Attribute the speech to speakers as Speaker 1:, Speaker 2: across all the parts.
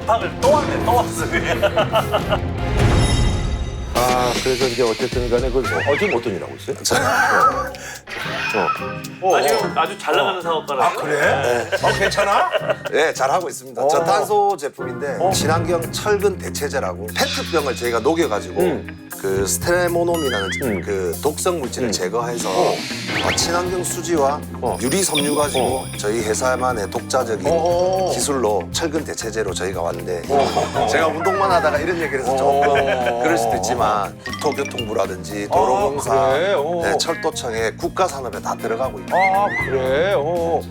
Speaker 1: 안팎을 또 왔네, 또 왔어.
Speaker 2: 아, 그래서 이제 어쨌든 간에 지금 어떤 일 하고 있어요?
Speaker 1: 아주 잘 나가는 사업가라서.
Speaker 2: 아, 그래? 괜찮아?
Speaker 3: 네, 잘 하고 있습니다. 저탄소 제품인데 친환경 철근 대체제라고 페트병을 저희가 녹여가지고 그 스테레모놈이라는 그 독성 물질을 제거해서 친환경 수지와 유리 섬유 가지고 저희 회사만의 독자적인 기술로 철근 대체제로 저희가 왔는데 제가 운동만 하다가 이런 얘기를 해서 조금 그럴 수도 있지만 국토교통부라든지 도로공사,
Speaker 2: 그래?
Speaker 3: 네, 철도청에 국가산업에 다 들어가고 있고
Speaker 2: 아, 그래?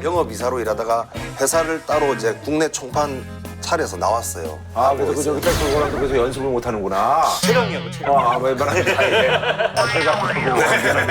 Speaker 3: 영업이사로 일하다가 회사를 따로 이제 국내 총판 차려서 나왔어요.
Speaker 2: 아, 그래서 저기 백성사람도 그래서 연습을 못 하는구나.
Speaker 1: 체력이하고 체력.
Speaker 2: 아, 웬만하면 다 해.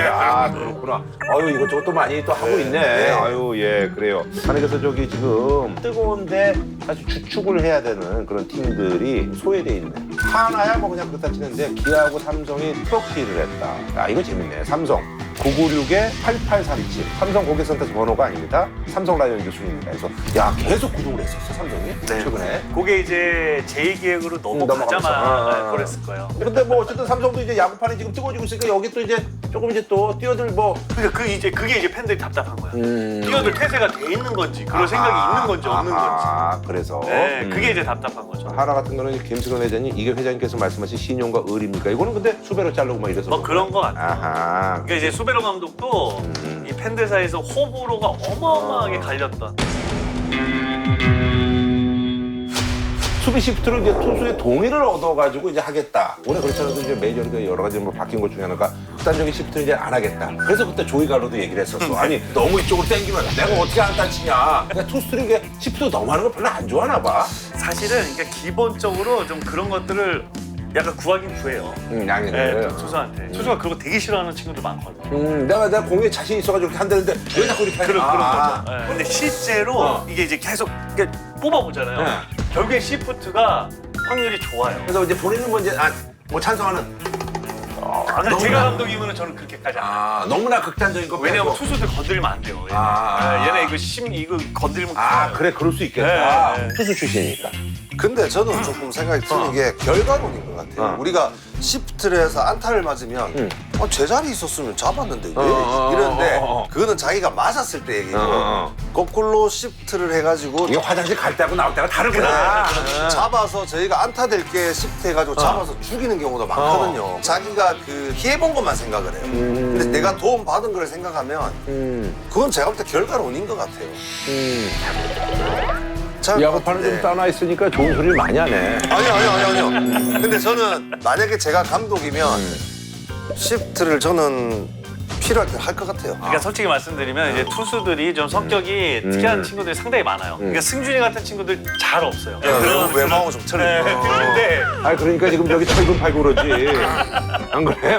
Speaker 2: 아, 그렇구나. 아유, 이것저것 또 많이 또 하고 있네. 아유, 예, 그래요. 아니, 그래서 저기 지금 뜨거운데 사실 주축을 해야 되는 그런 팀들이 소외돼 있네. 하나야 뭐 그냥 그렇다 치는데 기아하고 삼성이 트럭딜을 했다. 아, 이거 재밌네. 삼성. 996-8837. 삼성 고객센터에서 번호가 아닙니다. 삼성 라이언 교수님입니다. 그래서 야, 계속 구독을 했었어, 삼성이. 최근에.
Speaker 1: 그게 이제 제2기획으로 넘어가자마자 그랬을 거예요.
Speaker 2: 근데 뭐 어쨌든 삼성도 이제 야구판이 지금 뜨거워지고 있으니까 여기 또 이제 조금 이제 또 뛰어들 뭐
Speaker 1: 그러니까 그게 이제 팬들이 답답한 거야. 뛰어들 태세가 돼 있는 건지 그럴 생각이 있는 건지 없는 건지.
Speaker 2: 아, 그래서.
Speaker 1: 네, 그게 이제 답답한 거죠.
Speaker 2: 하나 같은 거는 김수근 회장님, 이게 회장님께서 말씀하신 신용과 의리입니까? 이거는 근데 수배로 자르고 막 이래서.
Speaker 1: 뭐 그런 거 같아요.
Speaker 2: 아하.
Speaker 1: 그러니까 이제 수베로 감독도 이 팬들 사이에서 호불호가 어마어마하게 갈렸던.
Speaker 2: 수비 시프트를 이제 투수의 동의를 얻어가지고 이제 하겠다. 올해 그렇잖아도 이제 메이저리그 여러 가지 뭐 바뀐 것 중에 하나가 극단적인 시프트는 이제 안 하겠다. 그래서 그때 조이 갈로도 얘기를 했었어. 아니, 너무 이쪽으로 땡기면 내가 어떻게 안 다치냐. 그러니까 투수들이 이게 시프트 너무 하는 거 별로 안 좋아하나 봐.
Speaker 1: 사실은 그러니까 기본적으로 좀 그런 것들을 약간 구하긴 구해요.
Speaker 2: 양해를.
Speaker 1: 네, 투수한테. 투수가 그런 거 되게 싫어하는 친구들 많거든요.
Speaker 2: 내가 공에 자신 있어가지고 이렇게 한다는데 왜 자꾸 이렇게 하냐.
Speaker 1: 그런 거죠. 네. 근데 실제로 이게 이제 계속 이렇게 뽑아보잖아요.
Speaker 2: 네.
Speaker 1: 결국에 시프트가 확률이 좋아요.
Speaker 2: 그래서 이제 본인은 뭐 이제 뭐 찬성하는.
Speaker 1: 근데 제가 감독이면 저는 그렇게까지 안 해요.
Speaker 2: 아, 너무나 극단적인 거.
Speaker 1: 왜냐면
Speaker 2: 빼고.
Speaker 1: 투수들 건들면 안 돼요. 얘네, 얘네 이거 건들면
Speaker 2: 아,
Speaker 1: 큰일 나요.
Speaker 2: 그래, 그럴 수 있겠다.
Speaker 1: 네, 네.
Speaker 2: 투수 출신이니까.
Speaker 3: 근데 저는 조금 생각이 드는 게 결과론인 것 같아요. 우리가 시프트를 해서 안타를 맞으면 제자리 있었으면 잡았는데 왜 이러는데 그거는 자기가 맞았을 때 얘기고 거꾸로 시프트를 해가지고
Speaker 2: 이게 화장실 갈 때하고 나올 때가 다르구나.
Speaker 3: 잡아서 저희가 안타 될 게 시프트 해가지고 잡아서 죽이는 경우도 많거든요. 자기가 그 피해본 것만 생각을 해요. 근데 내가 도움 받은 걸 생각하면 그건 제가 볼 때 결과론인 것 같아요.
Speaker 2: 야구판은 좀 따놔 있으니까 좋은 소리를 많이 하네.
Speaker 3: 아니요. 근데 저는 만약에 제가 감독이면 시프트를 저는 필요할 때 할 것 같아요.
Speaker 1: 그러니까 솔직히 말씀드리면 이제 투수들이 좀 성격이 특이한 친구들이 상당히 많아요. 그러니까 승준이 같은 친구들 잘 없어요.
Speaker 3: 그런 외모하고 좀 틀리네.
Speaker 1: 그런데
Speaker 2: 아, 그러니까 지금 저기 철근 팔고 그러지. 안 그래?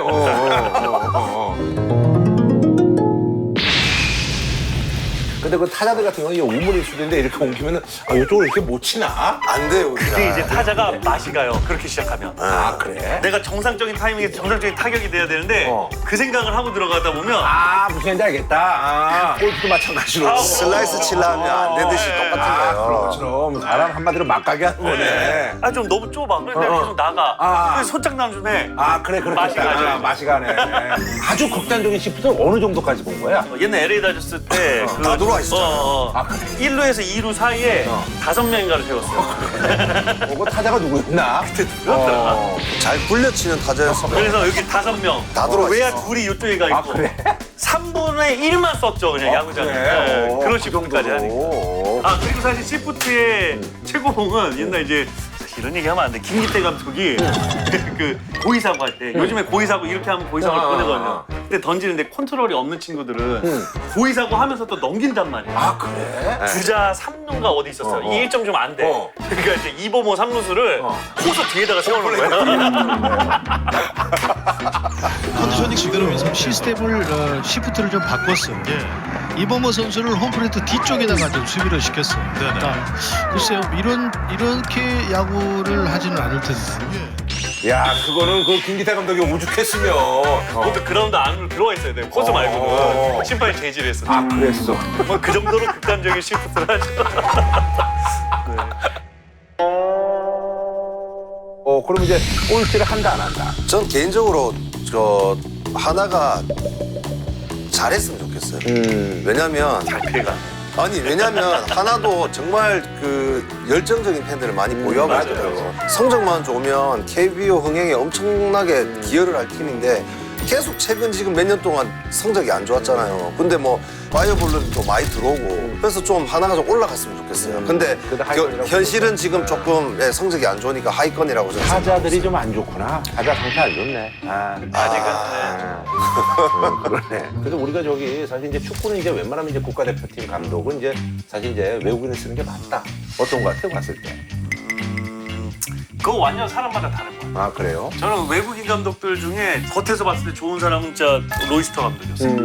Speaker 2: 근데 그 타자들 같은 경우는 이 우물일 수도 있는데 이렇게 옮기면은 이쪽으로 이렇게 못 치나?
Speaker 3: 안 돼요, 우리가.
Speaker 1: 그게 이제 타자가 맛이 가요. 그렇게 시작하면.
Speaker 2: 아, 그래?
Speaker 1: 내가 정상적인 타이밍에서 정상적인 타격이 돼야 되는데 그 생각을 하고 들어가다 보면
Speaker 2: 아, 무슨 얘기인지 알겠다. 골프도 마찬가지로.
Speaker 3: 슬라이스 칠라 하면 안 되듯이 똑같은 거예요.
Speaker 2: 그럼 사람 한마디로 막가게 하는 거네.
Speaker 1: 좀 너무 좁아. 그래서 내가 계속 나가. 그래서 손장난 좀 해.
Speaker 2: 아, 그래, 그렇겠다.
Speaker 1: 맛이 가죠.
Speaker 2: 맛이 가네. 아주 극단적인 시프트는 어느 정도까지 본 거야?
Speaker 1: 옛날 LA 다저스 때
Speaker 3: 다 들어와 있었잖아.
Speaker 2: 아, 그래?
Speaker 1: 1루에서 2루 사이에 5명인가를 세웠어요.
Speaker 2: 그 타자가 누구였나?
Speaker 1: 누구였더라?
Speaker 3: 잘 굴려치는 타자였으면
Speaker 1: 그래서 여기 5명.
Speaker 3: 다 들어와
Speaker 1: 외야
Speaker 3: 있어.
Speaker 1: 둘이 이쪽에 가 있고.
Speaker 2: 아, 그래?
Speaker 1: 3분의 1만 썼죠, 그냥 야구장에. 네, 그런 시프트까지 하니까. 그리고 사실 시프트의 최고봉은 옛날 이제 사실 이런 얘기 하면 안 돼. 김기태 감독이 그 고의사고 할 때 요즘에 고의사고 이렇게 하면 고의사고를 보내거든요. 근데 던지는데 컨트롤이 없는 친구들은 고의사고 하면서 또 넘긴단 말이에요.
Speaker 2: 아, 그래?
Speaker 1: 주자 3루가 어디 있었어요. 이 1점 좀 안 돼. 그러니까 이제 이범호 3루수를 호수 뒤에다가 세워놓은 거야.
Speaker 4: 컨디셔닝 지대로면서 시스템을 시프트를 좀 바꿨어요. 이범호 선수를 홈플레이트 뒤쪽에다가 좀 수비를 시켰어요. 글쎄요, 이렇게 야구를 하지는 않을 텐데.
Speaker 2: 야, 그거는 그 김기태 감독이 오죽했으면.
Speaker 1: 그것도 그라운드 안으로 들어와 있어야 돼요. 코스 말고는. 심판이 제지를 했어.
Speaker 2: 아, 그랬어.
Speaker 1: 그 정도로 극단적인 시프트를 하죠. 네.
Speaker 2: 그럼 이제 꼴찌를 한다 안 한다?
Speaker 3: 전 개인적으로 하나가 잘했으면 좋겠어요. 왜냐면
Speaker 1: 잘 피해가.
Speaker 3: 왜냐면 하나도 정말 그 열정적인 팬들을 많이 보유하고
Speaker 1: 맞아요.
Speaker 3: 있더라고요. 성적만 좋으면 KBO 흥행에 엄청나게 기여를 할 팀인데 계속 최근 지금 몇 년 동안 성적이 안 좋았잖아요. 근데 뭐 파이어볼론도 많이 들어오고 그래서 좀 하나가 좀 올라갔으면 좋겠어요. 근데
Speaker 2: 하위권이라고
Speaker 3: 현실은 지금 조금 성적이 안 좋으니까 하위권이라고 저는
Speaker 2: 타자들이 좀 안 좋구나. 타자 상태 안 좋네. 그러네. 그래서 우리가 사실 이제 축구는 이제 웬만하면 이제 국가대표팀 감독은 이제 사실 이제 외국인을 쓰는 게 맞다. 어떤 거 같아요, 봤을 때?
Speaker 1: 그거 완전 사람마다 다른 거야.
Speaker 2: 아, 그래요?
Speaker 1: 저는 외국인 감독들 중에 겉에서 봤을 때 좋은 사람은 진짜 로이스터 감독이었어요.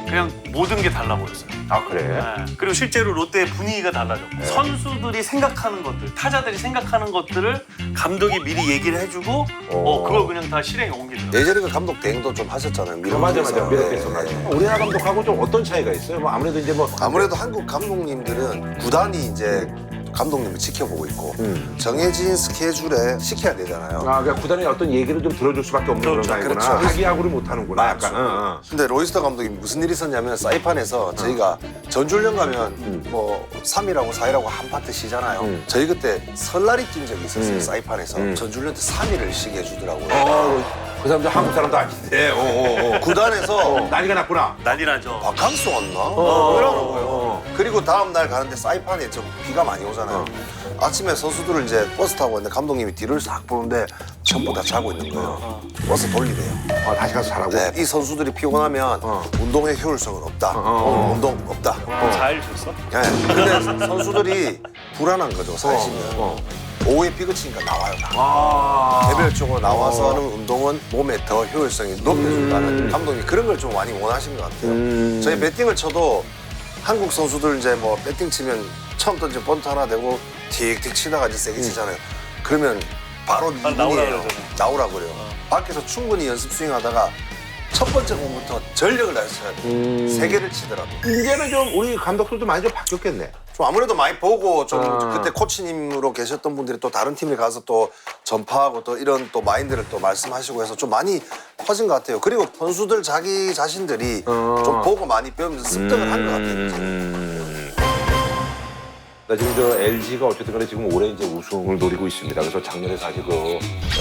Speaker 1: 그냥 모든 게 달라 보였어요.
Speaker 2: 아, 그래?
Speaker 1: 네. 그리고 실제로 롯데의 분위기가 달라졌고 선수들이 생각하는 것들, 타자들이 생각하는 것들을 감독이 미리 얘기를 해주고 그걸 그냥 다 실행에 옮기더라고요.
Speaker 3: 예전에 감독 대행도 좀 하셨잖아요.
Speaker 2: 맞아.
Speaker 3: 미국에서.
Speaker 2: 미국에서
Speaker 3: 네.
Speaker 2: 맞아. 우리나라 감독하고 좀 어떤 차이가 있어요? 뭐 아무래도 이제 뭐
Speaker 3: 아무래도 한국 감독님들은 구단이 이제 감독님을 지켜보고 있고 정해진 스케줄에 시켜야 되잖아요.
Speaker 2: 그러니까 구단의 어떤 얘기를 좀 들어줄 수밖에 없는 그런 상이구나.
Speaker 3: 그렇죠.
Speaker 2: 자기 야구를 못 하는구나.
Speaker 3: 맞죠.
Speaker 2: 약간.
Speaker 3: 근데 로이스터 감독이 무슨 일이 있었냐면 사이판에서 저희가 전주훈련 가면 뭐 3일하고 4일하고 한 파트 쉬잖아요. 저희 그때 설날이 낀 적이 있었어요. 사이판에서 전주훈련 때 3일을 쉬게 해주더라고요.
Speaker 2: 그 사람도 한국 사람도 아닌데.
Speaker 3: 구단에서
Speaker 2: 난리가 났구나.
Speaker 1: 난리 나죠.
Speaker 3: 바캉스 왔나? 이러는 거예요. 그리고 다음 날 가는데 사이판에 좀 비가 많이 오잖아요. 아침에 선수들을 이제 버스 타고 있는데 감독님이 뒤를 싹 보는데 전부 다 자고 있는 거예요. 버스 돌리래요.
Speaker 2: 다시 가서 잘하고.
Speaker 3: 네, 이 선수들이 피곤하면 운동의 효율성은 없다. 운동 없다.
Speaker 1: 4일 줬어?
Speaker 3: 네, 근데 선수들이 불안한 거죠, 사실은. 오후에 비가 치니까 나와요. 개별적으로 나와서 하는 운동은 몸에 더 효율성이 높여준다는 감독님이 그런 걸 좀 많이 원하신 것 같아요. 저희 배팅을 쳐도 한국 선수들 이제 뭐 배팅 치면 처음 던진 번트 하나 대고 틱틱 치다가 이제 세게 치잖아요. 그러면 바로
Speaker 1: 나오라고
Speaker 3: 2분이에요. 나오라고 그래요. 밖에서 충분히 연습 스윙 하다가 첫 번째 공부터 전력을 다해서 쳐야 돼요. 3개를 치더라도.
Speaker 2: 이제는 좀 우리 감독들도 많이 좀 바뀌었겠네.
Speaker 3: 좀 아무래도 많이 보고 좀 그때 코치님으로 계셨던 분들이 또 다른 팀에 가서 또 전파하고 또 이런 또 마인드를 또 말씀하시고 해서 좀 많이 커진 것 같아요. 그리고 선수들 자기 자신들이 좀 보고 많이 배우면서 습득을 한 것 같아요.
Speaker 2: 지금 LG가 어쨌든 간에 지금 올해 이제 우승을 노리고 있습니다. 그래서 작년에 사실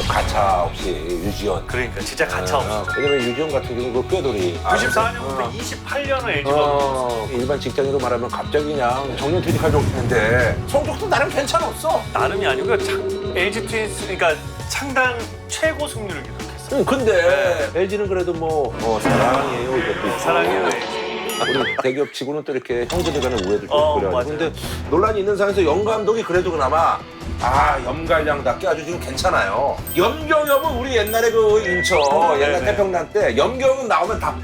Speaker 2: 가차 없이 유지현.
Speaker 1: 그러니까 진짜 가차 없어.
Speaker 2: 왜냐면 유지현 같은 경우는 그 뼈돌이.
Speaker 1: 94년부터 28년을 LG가
Speaker 2: 일반 직장인으로 말하면 갑자기 그냥 정년 퇴직할 정도인데 성적도 나름 괜찮았어.
Speaker 1: 나름이 아니고 LG 트윈스 그러니까 창단 최고 승률을 기록했어요.
Speaker 2: 근데 LG는 그래도 사랑해요 이것도 있고.
Speaker 1: 사랑해요 LG.
Speaker 2: 우리 대기업치고는 또 이렇게 형제들 간의 우애도 좀
Speaker 1: 맞아요.
Speaker 2: 그래가지고. 근데 논란이 있는 상황에서 염 감독이 그래도 그나마 염갈량답게 아주 지금 괜찮아요. 염경엽은 우리 옛날에 그 인천 옛날 태평양 때 염경엽 나오면 다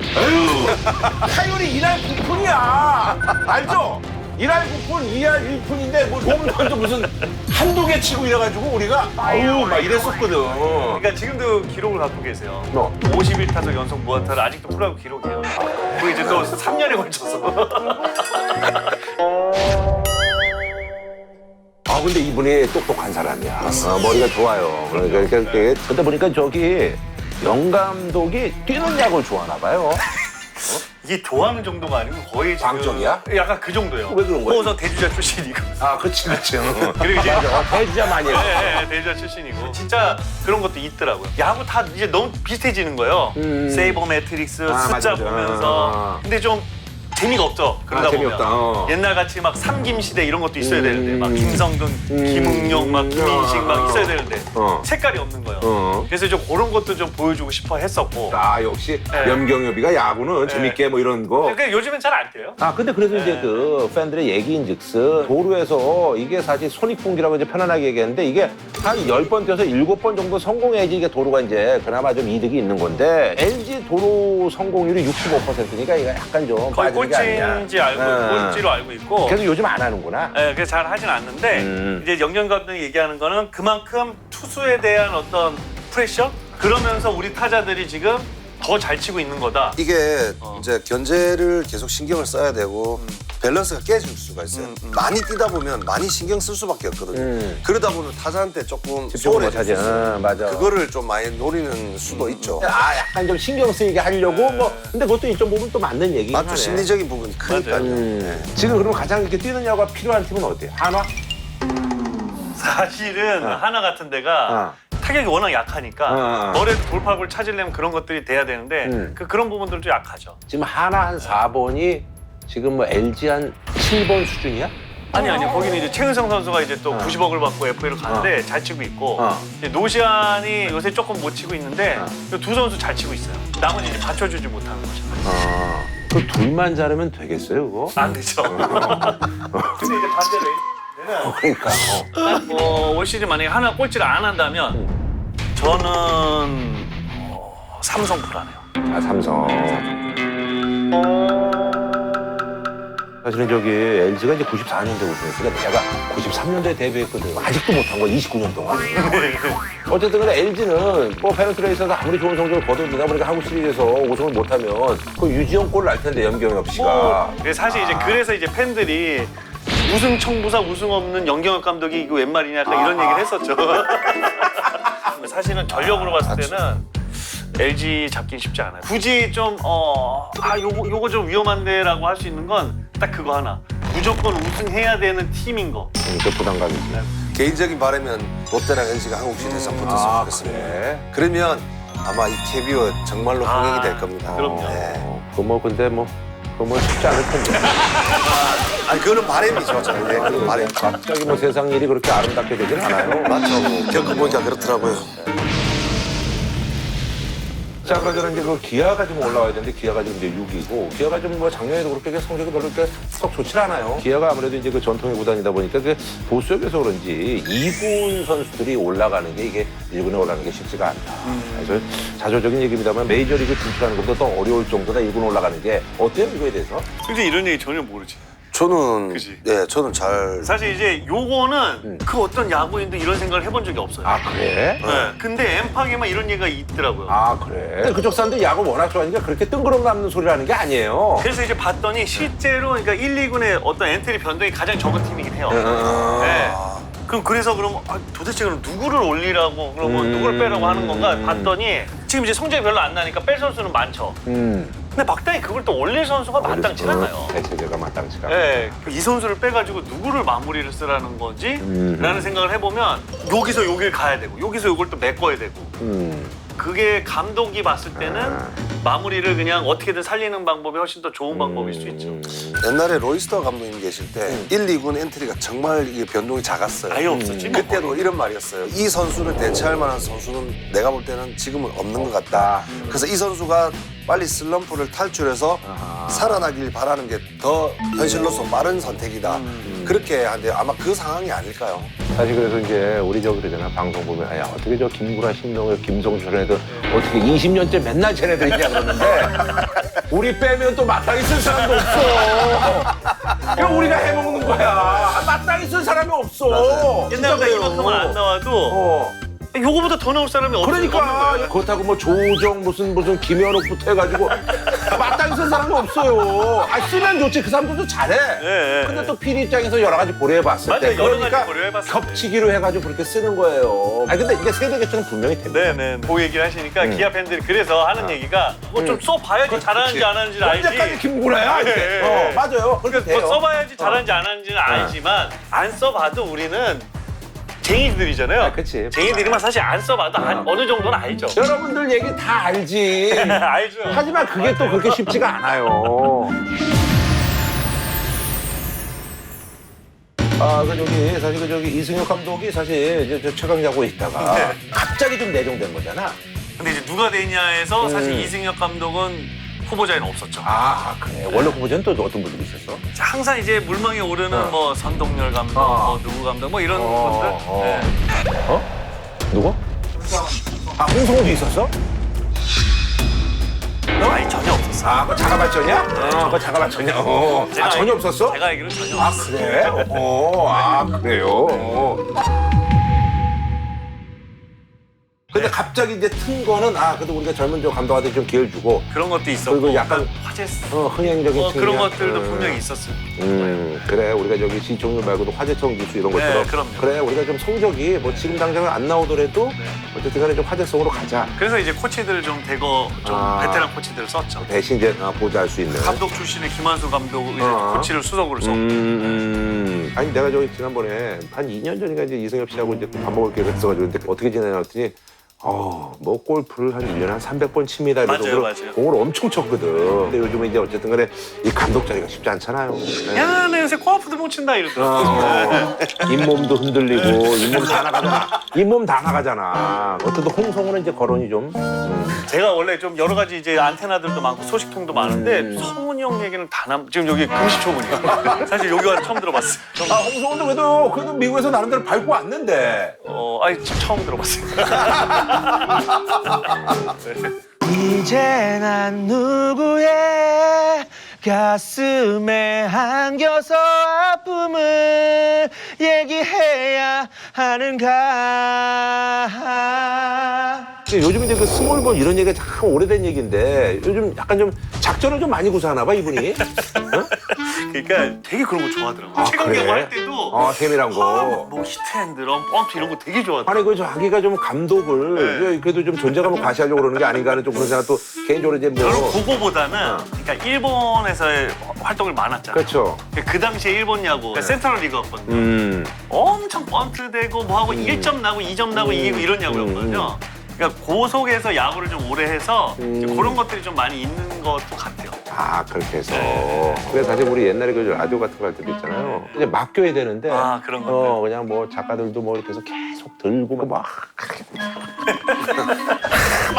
Speaker 2: 타율이 2할 9푼이야. 알죠? 1할 9푼, 2할 1푼인데 홈런도 무슨 한두 개 치고 이래가지고 우리가 막 이랬었거든.
Speaker 1: 그러니까 지금도 기록을 갖고 계세요. 51타석 연속 무안타를 아직도 프로야구 기록이에요. 그리고 이제 또 3년에 걸쳐서.
Speaker 2: 근데 이분이 똑똑한 사람이야. 머리가 좋아요. 그러다 보니까 영 감독이 뛰는 야구를 좋아하나 봐요.
Speaker 1: 이게 좋아하는 정도가 아니고 거의 지금
Speaker 2: 광적이야?
Speaker 1: 약간 그 정도예요.
Speaker 2: 왜 그런 거야?
Speaker 1: 우선 대주자 출신이고.
Speaker 2: 그치.
Speaker 1: 그리고 이제
Speaker 2: 대주자 많이 해.
Speaker 1: 네, 대주자 출신이고 진짜 그런 것도 있더라고요. 야구 다 이제 너무 비슷해지는 거예요. 세이버 매트릭스 숫자
Speaker 2: 맞아.
Speaker 1: 보면서. 근데 좀 재미가 없죠. 그러다 보면
Speaker 2: 재미없다.
Speaker 1: 옛날 같이 막 삼김시대 이런 것도 있어야 되는데 막 김성근, 김웅용, 막 김인식 막 있어야 되는데 색깔이 없는 거예요. 그래서 좀 그런 것도 좀 보여주고 싶어 했었고.
Speaker 2: 역시
Speaker 1: 네.
Speaker 2: 염경엽이가 야구는 재밌게 이런 거.
Speaker 1: 그러니까 요즘엔 잘 안 돼요.
Speaker 2: 근데 그래도 이제 그 팬들의 얘기인즉슨 도루에서 이게 사실 손익분기라고 이제 편안하게 얘기했는데 이게 한 10번 뛰어서 7번 정도 성공해야지 이게 도루가 이제 그나마 좀 이득이 있는 건데 LG 도루 성공률이 65%니까 이거 약간 좀
Speaker 1: 거의
Speaker 2: 빠지는 게 아니냐.
Speaker 1: 꼴찌인지 알고 꼴찌로 알고 있고.
Speaker 2: 그래도 요즘 안 하는구나.
Speaker 1: 네, 그래서 잘 하진 않는데 이제 영경 감독이 얘기하는 거는 그만큼 투수에 대한 어떤 프레셔 그러면서 우리 타자들이 지금 더 잘 치고 있는 거다.
Speaker 3: 이게 이제 견제를 계속 신경을 써야 되고 밸런스가 깨질 수가 있어요. 많이 뛰다 보면 많이 신경 쓸 수밖에 없거든요. 그러다 보면 타자한테 조금
Speaker 2: 집중을
Speaker 3: 소홀해질 수
Speaker 2: 못하지.
Speaker 3: 있어요.
Speaker 2: 맞아.
Speaker 3: 그거를 좀 많이 노리는 수도 있죠.
Speaker 2: 아, 약간 좀 신경 쓰이게 하려고 뭐. 근데 그것도 이쪽 부분 또 맞는 얘기긴 하네.
Speaker 3: 맞죠. 심리적인 부분이 크니까요. 네.
Speaker 2: 지금 그럼 가장 이렇게 뛰는 야구가 필요한 팀은 어때요? 한화?
Speaker 1: 사실은 하나 같은 데가 타격이 워낙 약하니까 머리 돌파구를 찾으려면 그런 것들이 돼야 되는데 그런 부분들도 약하죠.
Speaker 2: 지금 한화 한 4번이 지금 뭐 LG 한 7번 수준이야?
Speaker 1: 아니 거기는 이제 최은성 선수가 이제 또 90억을 받고 FA로 가는데 잘 치고 있고 이제 노시안이 요새 조금 못 치고 있는데 두 선수 잘 치고 있어요. 나머지 이제 받쳐주지 못하는 거죠.
Speaker 2: 그 둘만 잘하면 되겠어요, 그거?
Speaker 1: 안 되죠. 근데 이제 반대로
Speaker 2: 그러니까.
Speaker 1: 올 시즌 만약에 하나 꼴찌를 안 한다면 저는 삼성 불안해요.
Speaker 2: 아, 삼성. 사실은 저기 LG가 이제 94년도에 우승했으니까 내가 93년도에 데뷔했거든. 아직도 못한 거 29년 동안. 어쨌든 간에 LG는 뭐 페넌트레이스에서 아무리 좋은 성적을 거둬도 내가 보니까 한국 시리즈에서 우승을 못하면 그 유지영 골 날 텐데 염경엽 씨가.
Speaker 1: 사실 이제 그래서 이제 팬들이 우승 청부사 우승 없는 염경엽 감독이 이거 웬 말이냐 약간 이런 얘기를 했었죠. 사실은 전력으로 봤을 때는 LG 잡긴 쉽지 않아요. 굳이 좀 요거 좀 위험한데라고 할 수 있는 건 딱 그거 하나. 무조건 우승해야 되는 팀인 거.
Speaker 2: 그 부담감이지.
Speaker 3: 개인적인 바람은 롯데랑 LG가 한국 시리즈에 붙었으면 좋겠습니다.
Speaker 2: 그래?
Speaker 3: 그러면 아마 이 KBO 정말로 흥행이 될 겁니다.
Speaker 1: 그럼요.
Speaker 3: 네.
Speaker 2: 그거 뭐 근데 뭐 그거 뭐 쉽지 않을 텐데.
Speaker 3: 아니 그거는 바람이죠. 저는. 네, 그건 바람.
Speaker 2: 갑자기 뭐 세상 일이 그렇게 아름답게 되진 않아요.
Speaker 3: 맞죠. 뭐 겪어보니까 그렇더라고요.
Speaker 2: 자, 그러저는 이제 그 기아가 좀 올라와야 되는데 기아가 지금 이제 6위고 기아가 좀 뭐 작년에도 그렇게 성적이 별로 그렇게 썩 좋지 않아요. 기아가 아무래도 이제 그 전통의 구단이다 보니까 그 보수역에서 그런지 2군 선수들이 올라가는 게 이게 1군에 올라가는 게 쉽지가 않다. 그래서 자조적인 얘기입니다만 메이저리그 진출하는 것보다 더 어려울 정도다 1군 올라가는 게 어때요 이거에 대해서?
Speaker 1: 근데 이런 얘기 전혀 모르지.
Speaker 3: 저는
Speaker 1: 그지?
Speaker 3: 네, 저는 잘
Speaker 1: 사실 이제 요거는 그 어떤 야구인도 이런 생각을 해본 적이 없어요.
Speaker 2: 아 그래?
Speaker 1: 네. 근데 엠팍에만 이런 얘기가 있더라고요.
Speaker 2: 아 그래? 근데 그쪽 사람들 야구 워낙 좋아하니까 그렇게 뜬구름 남는 소리를 하는 게 아니에요.
Speaker 1: 그래서 이제 봤더니 실제로 그러니까 1, 2군의 어떤 엔트리 변동이 가장 적은 팀이긴 해요. 네. 그래서 도대체 그럼 누구를 올리라고 그러면 누구를 빼라고 하는 건가 봤더니 지금 이제 성적이 별로 안 나니까 뺄 선수는 많죠. 근데 막당히 그걸 또 올릴 선수가 마땅치 않아요.
Speaker 2: 대체제가 마땅치가.
Speaker 1: 네, 이 선수를 빼가지고 누구를 마무리를 쓰라는 거지? 라는 생각을 해보면 여기서 여길 가야 되고 여기서 이걸 또 메꿔야 되고 그게 감독이 봤을 때는 마무리를 그냥 어떻게든 살리는 방법이 훨씬 더 좋은 방법일 수 있죠.
Speaker 3: 옛날에 로이스터 감독님 계실 때 1, 2군 엔트리가 정말 이게 변동이 작았어요.
Speaker 1: 아예 없었지. 뭐.
Speaker 3: 그때도 이런 말이었어요. 이 선수를 대체할 만한 선수는 내가 볼 때는 지금은 없는 것 같다. 그래서 이 선수가 빨리 슬럼프를 탈출해서 살아나길 바라는 게 더 현실로서 빠른 선택이다. 그렇게 하는데 아마 그 상황이 아닐까요?
Speaker 2: 사실 그래서 이제 우리 저기 그러잖아 방송 보면 야 어떻게 저 김구라, 신동엽, 김성주 저런 애들 어떻게 20년째 맨날 쟤네들 있냐 그러는데 우리 빼면 또 마땅히 쓸 사람도 없어. 그럼 우리가 해먹는 거야. 마땅히 쓸 사람이 없어.
Speaker 1: 옛날보다 이만큼은 안 나와도 요거보다 더 나올 사람이 없는
Speaker 2: 그러니까
Speaker 1: 거예요.
Speaker 2: 그렇다고 뭐 조정 무슨 김현욱부터 해가지고 마땅히 쓸 사람이 없어요. 아 쓰면 좋지 그 사람들도 잘해.
Speaker 1: 네,
Speaker 2: 근데 또 PD 입장에서 여러 가지 고려해봤을
Speaker 1: 맞아요.
Speaker 2: 때
Speaker 1: 여러 가지
Speaker 2: 그러니까
Speaker 1: 고려해봤을 때.
Speaker 2: 겹치기로 해가지고 그렇게 쓰는 거예요. 아 근데 이게 세대 개편은 분명히 됩니다.
Speaker 1: 네네. 그 얘기를 하시니까 기아 팬들이 그래서 하는 얘기가 뭐 좀 써봐야지 잘하는지 안 하는지를
Speaker 2: 언제까지
Speaker 1: 알지.
Speaker 2: 김구라야? 이렇게.
Speaker 1: 네.
Speaker 2: 맞아요. 그렇게 돼요.
Speaker 1: 뭐 써봐야지 잘하는지 안 하는지는 알지만 안 써봐도 우리는 쟁이들이잖아요.
Speaker 2: 아, 그치.
Speaker 1: 쟁이들이면 사실 안 써봐도 어느 정도는 알죠.
Speaker 2: 여러분들 얘기 다 알지.
Speaker 1: 알죠.
Speaker 2: 하지만 그게 또 그렇게 쉽지가 않아요. 사실 그 저기 이승엽 감독이 사실 이제 저 최강 야구에 있다가
Speaker 1: 네.
Speaker 2: 갑자기 좀 내정된 거잖아.
Speaker 1: 근데 이제 누가 되냐에서 사실 이승엽 감독은 후보자에는 없었죠.
Speaker 2: 아, 그래. 원래 후보자는 또 어떤 분들이 있었어?
Speaker 1: 항상 이제 물망에 오르는 뭐 선동열 감독, 뭐 누구 감독, 뭐 이런 분들. 네.
Speaker 2: 누구? 아, 홍성호도 있었어?
Speaker 1: 아니 전혀 없었어.
Speaker 2: 아, 그거 자가 발전이야? 그거 자가 발전이야. 아, 전혀 없었어?
Speaker 1: 제가 알기로는 전혀
Speaker 2: 아,
Speaker 1: 없었어요.
Speaker 2: 그래? 그래요? 근데 갑자기 이제 튼 거는 그래도 우리가 젊은 저 감독한테 좀 기회를 주고
Speaker 1: 그런 것도 있었고
Speaker 2: 그리고 약간
Speaker 1: 화제
Speaker 2: 흥행적인 측면
Speaker 1: 그런 것들도 분명히 있었을 거예요.
Speaker 2: 그래 우리가 저기 시청률 말고도 화제성 지수 이런 것처럼
Speaker 1: 그럼요.
Speaker 2: 그래 우리가 좀 성적이 뭐 지금 당장은 안 나오더라도 어쨌든 간에 좀 화제성으로 가자.
Speaker 1: 그래서 이제 코치들을 좀 대거 좀 베테랑 코치들을 썼죠.
Speaker 2: 대신 이제 보좌할 수 있는.
Speaker 1: 감독 출신의 김한수 감독 이제 코치를 수석으로 썼고.
Speaker 2: 아니 내가 저기 지난번에 한 2년 전인가 이제 이승엽 씨하고 이제 밥 먹을 기회를 했어가지고 근데 어떻게 지내냐더니 뭐 골프를 한 1년에 한 300번 칩니다. 이런
Speaker 1: 맞아요,
Speaker 2: 정도로
Speaker 1: 맞아요.
Speaker 2: 공을 엄청 쳤거든. 근데 요즘은 이제 어쨌든 간에 이 감독 자리가 쉽지 않잖아요. 네.
Speaker 1: 야, 나 요새 코아프도 못 친다 이러더라고.
Speaker 2: 잇몸도 흔들리고 잇몸 다 나가잖아. 잇몸 다 나가잖아. 어쨌든 홍성우는 이제 거론이 좀.
Speaker 1: 제가 원래 좀 여러 가지 이제 안테나들도 많고 소식통도 많은데 성훈이 형 얘기는 지금 여기 금시초문이에요. 사실 여기 와서 처음 들어봤어요.
Speaker 2: 홍성우도 그래도 미국에서 나름대로 밟고 왔는데.
Speaker 1: 아니 처음 들어봤어요.
Speaker 5: 이제 난 누구의 가슴에 안겨서 아픔을 얘기해야 하는가.
Speaker 2: 요즘 이제 그 스몰볼 이런 얘기가 참 오래된 얘기인데 요즘 약간 좀 작전을 좀 많이 구사하나 봐 이분이.
Speaker 1: 그러니까 되게 그런 거 좋아하더라고요. 최강경
Speaker 2: 그래?
Speaker 1: 할 때도
Speaker 2: 세밀한 거.
Speaker 1: 뭐 히트앤드럼, 펌프 이런 거 되게 좋아하더라고요.
Speaker 2: 아니 그 자기가 좀 감독을 그래도 좀 존재감을 과시하려고 그러는 게 아닌가 하는 좀 그런 생각도 개인적으로 이제
Speaker 1: 저는
Speaker 2: 뭐.
Speaker 1: 그거보다는 그러니까 일본에서의 활동을 많았잖아요.
Speaker 2: 그렇죠.
Speaker 1: 그 당시에 일본 야구 센트럴 리그였거든요. 엄청 번트되고 뭐하고 1점 나고 2점 나고 이기고 이런 야구였거든요. 그러니까 그 속에서 야구를 좀 오래 해서 이제 그런 것들이 좀 많이 있는 것도 같아요.
Speaker 2: 그렇게 해서. 그래서 사실 우리 옛날에 그 라디오 같은 거 할 때도 있잖아요. 이제 맡겨야 되는데.
Speaker 1: 그런 건데.
Speaker 2: 그냥 뭐 작가들도 뭐 이렇게 해서 계속 들고 막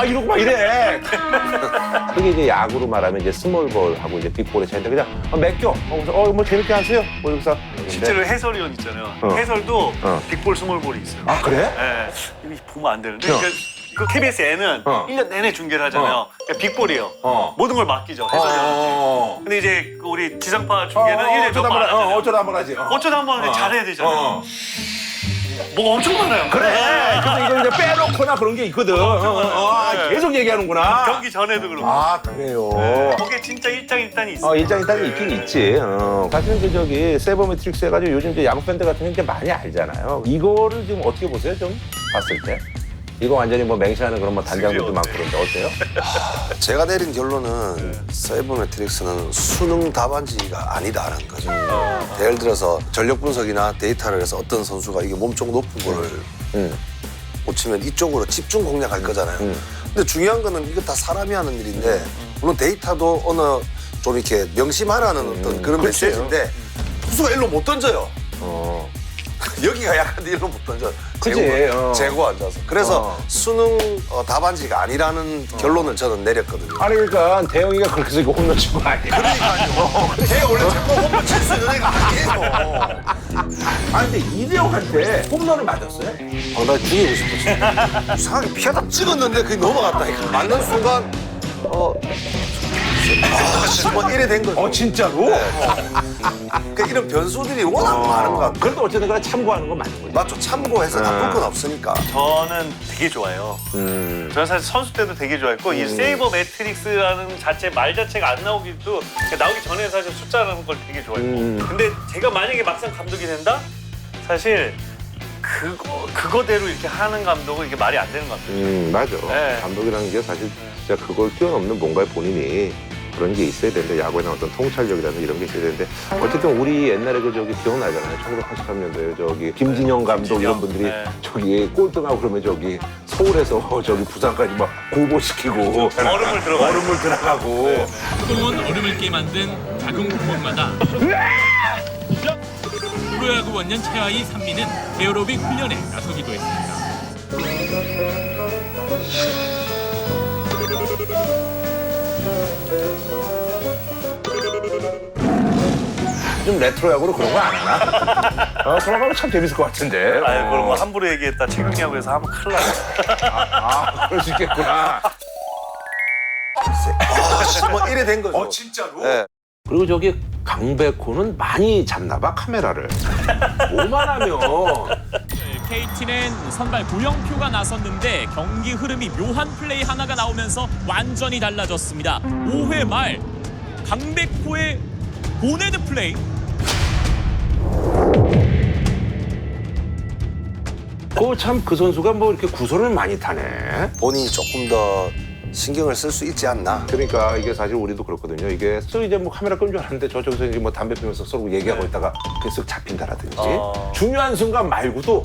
Speaker 2: 이러고 막 이래. 그게 이제 야구로 말하면 이제 스몰볼하고 이제 빅볼의 차이인데 그냥 맡겨. 그래서 뭐 재밌게 하세요. 뭐 여기서.
Speaker 1: 실제로 해설위원 있잖아요. 해설도 빅볼 스몰볼이 있어요.
Speaker 2: 그래?
Speaker 1: 네. 이거 보면 안 되는데. 그러니까 그 KBS에는 1년 내내 중계를 하잖아요. 그러니까 빅볼이에요. 모든 걸 맡기죠. 해설위원한테. 근데 이제 그 우리 지상파 중계는 1년에 몇 번 안 하잖아요.
Speaker 2: 어쩌다 한번 하지.
Speaker 1: 어쩌다 한 번 잘해야 되잖아요. 뭐가 엄청 많아요.
Speaker 2: 그래. 그래서 이걸 이제 빼놓거나 그런 게 있거든. 계속 얘기하는구나.
Speaker 1: 경기 전에도 그렇고.
Speaker 2: 그래요.
Speaker 1: 거기에 진짜 일장일단이 있어요.
Speaker 2: 일장일단이 있긴 있지. 사실은 그 저기 세버매트릭스 해가지고 요즘 이제 야구 팬들 같은 게 이제 많이 알잖아요. 이거를 지금 어떻게 보세요? 좀 봤을 때. 이거 완전히 뭐 맹시하는 그런 뭐 단장들도 많고 그런데 어때요?
Speaker 3: 제가 내린 결론은 사이버매트릭스는 수능 답안지가 아니다라는 거죠. 예를 들어서 전력 분석이나 데이터를 해서 어떤 선수가 이게 몸쪽 높은 거를 못 치면 이쪽으로 집중 공략할 거잖아요. 근데 중요한 거는 이거 다 사람이 하는 일인데 물론 데이터도 어느 좀 이렇게 명심하라는 어떤 그런 메시지인데 투수가 일로 못 던져요. 여기가 약한데 일로 못 던져.
Speaker 2: 그치.
Speaker 3: 재고 앉아서. 그래서 수능 답안지가 아니라는 결론을 저는 내렸거든요.
Speaker 2: 아니 그러니까 대영이가 그렇게 해서 이거 홈런 친 거 아니야?
Speaker 3: 그러니까요. 걔가 원래 제거 홈런 칠 수 있는 애가 아니에요.
Speaker 2: 아니 근데 이대영한테 홈런을 맞았어요?
Speaker 3: 나 죽이고 싶었어. 이상하게 피하다 찍었는데 그게 넘어갔다니까. 맞는 순간 뭐 이래 된 거죠.
Speaker 2: 진짜로?
Speaker 3: 그러니까 이런 변수들이 워낙 많은 것 같아요.
Speaker 2: 그래도 어쨌든 간에 참고하는 건 맞는 거지.
Speaker 3: 맞죠. 참고해서 나쁠 건 없으니까.
Speaker 1: 저는 되게 좋아해요. 저는 사실 선수 때도 되게 좋아했고 이 세이버 매트릭스라는 말 자체가 안 나오기도 나오기 전에 사실 숫자라는 걸 되게 좋아했고 근데 제가 만약에 막상 감독이 된다? 사실 그거대로 이렇게 하는 감독은 이게 말이 안 되는 것 같아요.
Speaker 2: 맞아.
Speaker 1: 네.
Speaker 2: 감독이라는 게 사실 진짜 그걸 뛰어넘는 뭔가 본인이 그런 게 있어야 되는데 야구에 대한 어떤 통찰력이라든지 이런 게 있어야 되는데 어쨌든 우리 옛날에 그 저기 기억나잖아요. 1983년도에 저기 김진영 감독 이런 분들이
Speaker 1: 네.
Speaker 2: 저기 꼴등하고 그러면 저기 서울에서 저기 부산까지 막 고보시키고 얼음을 들어가고
Speaker 6: 소동원 얼음을 깨 만든 작은 구멍마다 프로야구 원년 최하위 3미는 에어로빅 훈련에 나서기도 했습니다.
Speaker 2: 좀 레트로 야구로 그런 거 안 하나? 그런 거면 참 재밌을 것 같은데.
Speaker 1: 그런 거 함부로 얘기했다 최강야구에서 하면 큰일 나요.
Speaker 2: 그럴 수 있겠구나.
Speaker 3: 뭐 이래 된 거죠.
Speaker 2: 진짜로?
Speaker 3: 네.
Speaker 2: 그리고 저기 강백호는 많이 잡나 봐 카메라를. 오만하면
Speaker 6: KT는 선발 고영표가 나섰는데 경기 흐름이 묘한 플레이 하나가 나오면서 완전히 달라졌습니다. 5회 말 강백호의 보네드 플레이.
Speaker 2: 참 그 선수가 뭐 이렇게 구선을 많이 타네.
Speaker 3: 본인이 조금 더 신경을 쓸 수 있지 않나.
Speaker 2: 그러니까 이게 사실 우리도 그렇거든요. 이게 쓱 이제 뭐 카메라 끈 줄 알았는데 저쪽에서 이제 뭐 담배 피면서 서로 얘기하고 있다가 그게 쓱 잡힌다라든지 중요한 순간 말고도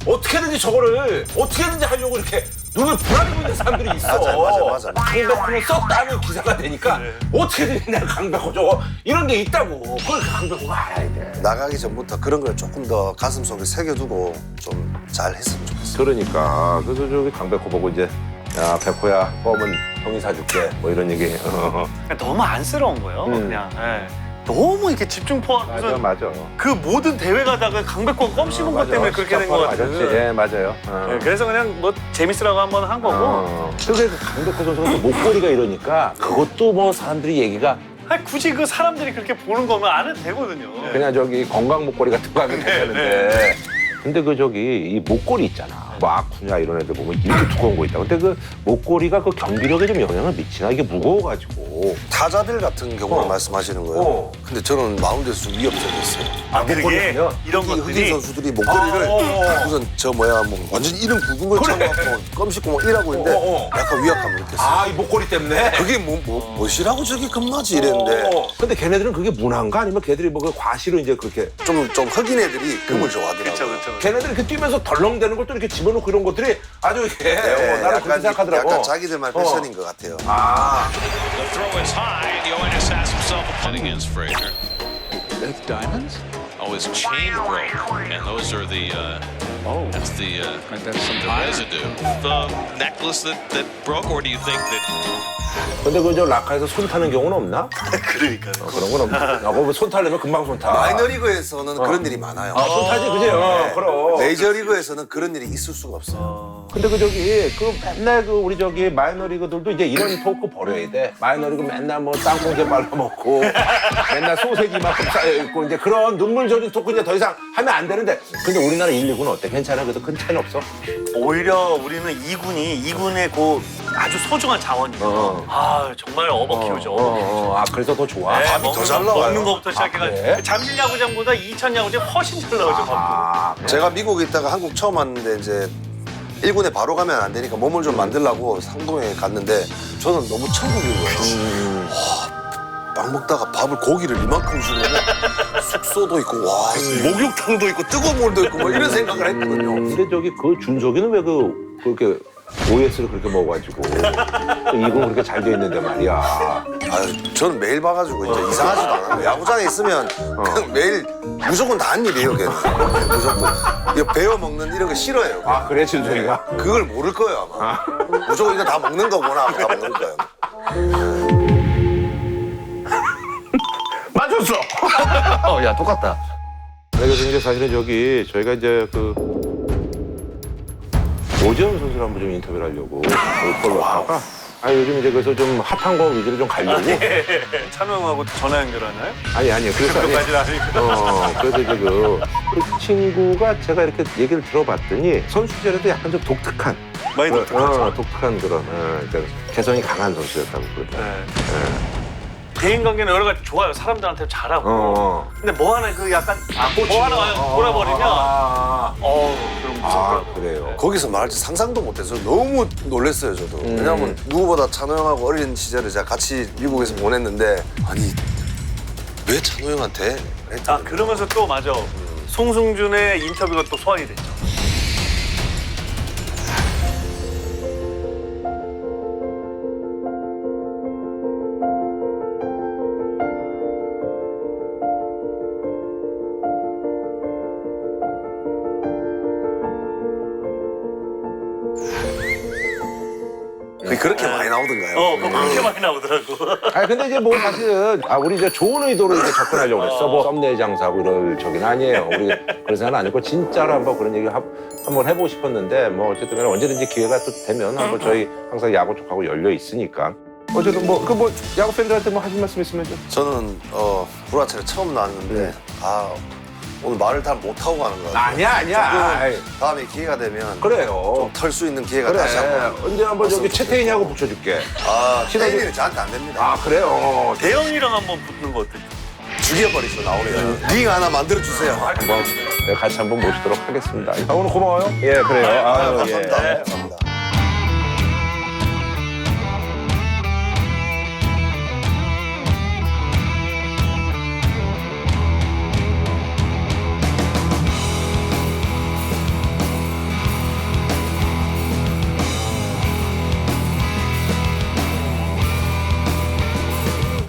Speaker 2: 어떻게든지 저거를 어떻게든지 하려고 이렇게 눈을 부라리고 있는 사람들이 있어.
Speaker 3: 맞아.
Speaker 2: 강백호는 썼다 하면 기사가 되니까 어떻게든지 내가 강백호 저거 이런 게 있다고. 그걸 강백호가 알아야 돼.
Speaker 3: 나가기 전부터 그런 걸 조금 더 가슴속에 새겨두고 좀 잘 했으면 좋겠어.
Speaker 2: 그러니까 그래서 저기 강백호 보고 이제 야 백호야 껌은 형이 사줄게 뭐 이런 얘기.
Speaker 1: 그러니까 너무 안쓰러운 거예요. 그냥 너무 이렇게 집중 포함.
Speaker 2: 맞아.
Speaker 1: 그 모든 대회 가다가 강백호가 껌 씹은 것 때문에 그렇게 된 것 같아요.
Speaker 2: 맞았지. 예, 맞아요.
Speaker 1: 네, 그래서 그냥 뭐 재밌으라고 한번 한 거고.
Speaker 2: 그게 그 강백호 선수가 또 목걸이가 이러니까 그것도 뭐 사람들이 얘기가
Speaker 1: 아니, 굳이 그 사람들이 그렇게 보는 거면 안 해도 되거든요.
Speaker 2: 그냥 저기 건강 목걸이 같은 거 하면 괜찮은데. 근데 그 저기 이 목걸이 있잖아. 뭐 아쿠냐 이런 애들 보면 이렇게 두꺼운 거 있다. 근데 그 목걸이가 그 경기력에 좀 영향을 미치나? 이게 무거워가지고.
Speaker 3: 타자들 같은 경우를 말씀하시는 거예요. 근데 저는 마운드에서 좀 위협적이었어요.
Speaker 1: 그게
Speaker 2: 목걸이요?
Speaker 1: 이런
Speaker 3: 흑인
Speaker 1: 것들이
Speaker 3: 선수들이 목걸이를 우선 저 뭐야 뭐 완전 이런 굵은 걸 차고 껌 씹고 막 이러고 있는데 약간 위압감을 느꼈어요.
Speaker 2: 이 목걸이 때문에?
Speaker 3: 그게 뭐시라고 저게 겁나지 이랬는데
Speaker 2: 근데 걔네들은 그게 문화인가? 아니면 걔들이 뭐 그 과시로 이제 그렇게.
Speaker 3: 좀 흑인 애들이 금을 좋아하더라고요.
Speaker 1: 그렇죠.
Speaker 2: 걔네들이 이렇게 뛰면서 덜렁대는 걸 또 이렇게 집어넣고 이런 것들이 아주 이렇게 나를 그렇게 생각하더라고.
Speaker 3: 약간 자기들만 패션인 것 같아요.
Speaker 7: The throw is high. Yoenis has himself a punt against Frazier.
Speaker 8: That's diamonds?
Speaker 7: Oh, his chain broke, and those are the. That's the
Speaker 8: That's some
Speaker 7: the residue. The necklace that broke, or do you think that?
Speaker 2: 근데 그 저 라카에서 손 타는 경우는 없나?
Speaker 1: 그러니까요.
Speaker 2: 그런 건 없나? 그거 손 타려면 금방 손 타.
Speaker 3: 마이너리그에서는 그런 일이 많아요.
Speaker 2: 손 타지, 그지? 그럼.
Speaker 3: 메이저리그에서는 그런 일이 있을 수가 없어.
Speaker 2: 근데 그 저기 그 맨날 그 우리 저기 마이너리그들도 이제 이런 토크 버려야 돼. 마이너리그 맨날 뭐 땅콩게 발라먹고 맨날 소세지 만큼 쌓여있고 이제 그런 눈물 젖은 토크 이제 더 이상 하면 안 되는데. 근데 우리나라 1, 2구는 어때? 괜찮아? 그래도 큰 차이는 없어?
Speaker 1: 오히려 우리는 2군의 그 아주 소중한 자원이에요. 아 정말 키우죠.
Speaker 2: 그래서 더 좋아.
Speaker 1: 네,
Speaker 3: 밥이 더 잘 나와요.
Speaker 1: 먹는 것부터 시작해가지고
Speaker 2: 그래?
Speaker 1: 잠실 야구장보다 이천 야구장 훨씬 잘 나오죠. 밥도.
Speaker 3: 제가 미국에 있다가 한국 처음 왔는데 이제 1군에 바로 가면 안 되니까 몸을 좀 만들려고 상동에 갔는데 저는 너무 천국인 거예요. 와, 빵 먹다가 밥을 고기를 이만큼 주면 숙소도 있고 와 목욕탕도 있고 뜨거운 물도 있고 뭐 이런 생각을 했거든요.
Speaker 2: 근데 저기 그 준석이는 왜 그렇게 OS를 그렇게 먹어가지고 이거 그렇게 잘 돼 있는데 말이야.
Speaker 3: 아유, 저는 매일 봐가지고 이제 이상하지도 않아요. 야구장에 있으면 그냥 매일 무조건 다 한 일이에요, 걔는. 무조건. 이거 베어 먹는 이런 거 싫어해요.
Speaker 2: 그래 준석이가?
Speaker 3: 그걸 모를 거예요, 아마. 무조건 이거 다 먹는 거구나, 다 먹는 거예요.
Speaker 2: 맞았어.
Speaker 5: 야 똑같다.
Speaker 2: 그래서 이제 사실은 저기 저희가 이제 그 오재원 선수를 한번 좀 인터뷰를 하려고 걸로 하다가 요즘 이제 그래서 좀 핫한 거 위주로 좀 가려고.
Speaker 1: 찬호 형하고 전화 연결하나요?
Speaker 2: 아니 그래서
Speaker 1: 그것까지는 아니고.
Speaker 2: 그래서 이제 그 친구가 제가 이렇게 얘기를 들어봤더니 선수 시절에도 약간 좀 독특한
Speaker 1: 많이 독특하죠.
Speaker 2: 독특한 그런 그러니까 개성이 강한 선수였다고 그러더라고요.
Speaker 1: 대인 관계는 여러 가지 좋아요. 사람들한테 잘하고. 근데 뭐 하나 그 약간 뭐 하나 돌아버리면 그럼 무섭더라고요.
Speaker 2: 그래요.
Speaker 3: 거기서 말할지 상상도 못해서 너무 놀랐어요, 저도. 왜냐면 누구보다 찬호 형하고 어린 시절에 제가 같이 미국에서 보냈는데 아니, 왜 찬호 형한테?
Speaker 1: 그러면서 또 맞아. 송승준의 인터뷰가 또 소환이 됐죠.
Speaker 3: 그렇게 많이 나오던가요?
Speaker 1: 그렇게 많이 나오더라고.
Speaker 2: 근데 이제 뭐 사실은 우리 이제 좋은 의도로 이제 접근하려고 했어. 뭐 썸네 장사하고 이럴 적은 아니에요. 우리 그런 생각은 아니고 진짜로 한번 그런 얘기 한번 해보고 싶었는데 뭐 어쨌든 간에 언제든지 기회가 또 되면 한번 저희 항상 야구 쪽하고 열려 있으니까. 어쨌든 뭐 야구 팬들한테 뭐 하실 말씀 있으면 좀.
Speaker 3: 저는 브라체를 처음 나왔는데 오늘 말을 잘 못하고 가는 것 같아요.
Speaker 2: 아니야. 아이,
Speaker 3: 조금 다음에 기회가 되면
Speaker 2: 그래요.
Speaker 3: 털 수 있는 기회가
Speaker 2: 그래.
Speaker 3: 다시 한번.
Speaker 2: 언제 한번 저기
Speaker 3: 왔으면
Speaker 2: 채태인하고 붙여줄게.
Speaker 3: 아,
Speaker 2: 친하게-
Speaker 3: 태인이는 저한테 안 됩니다.
Speaker 2: 아, 그래요.
Speaker 1: 대형이랑 한번 붙는 거 어때?
Speaker 3: 죽여버리죠, 나오면. 링 하나 만들어주세요.
Speaker 2: 한번 같이 한번 모시도록 하겠습니다. 오늘 고마워요. 예, 그래요. 아유,
Speaker 3: 감사합니다.
Speaker 2: 예.
Speaker 3: 감사합니다.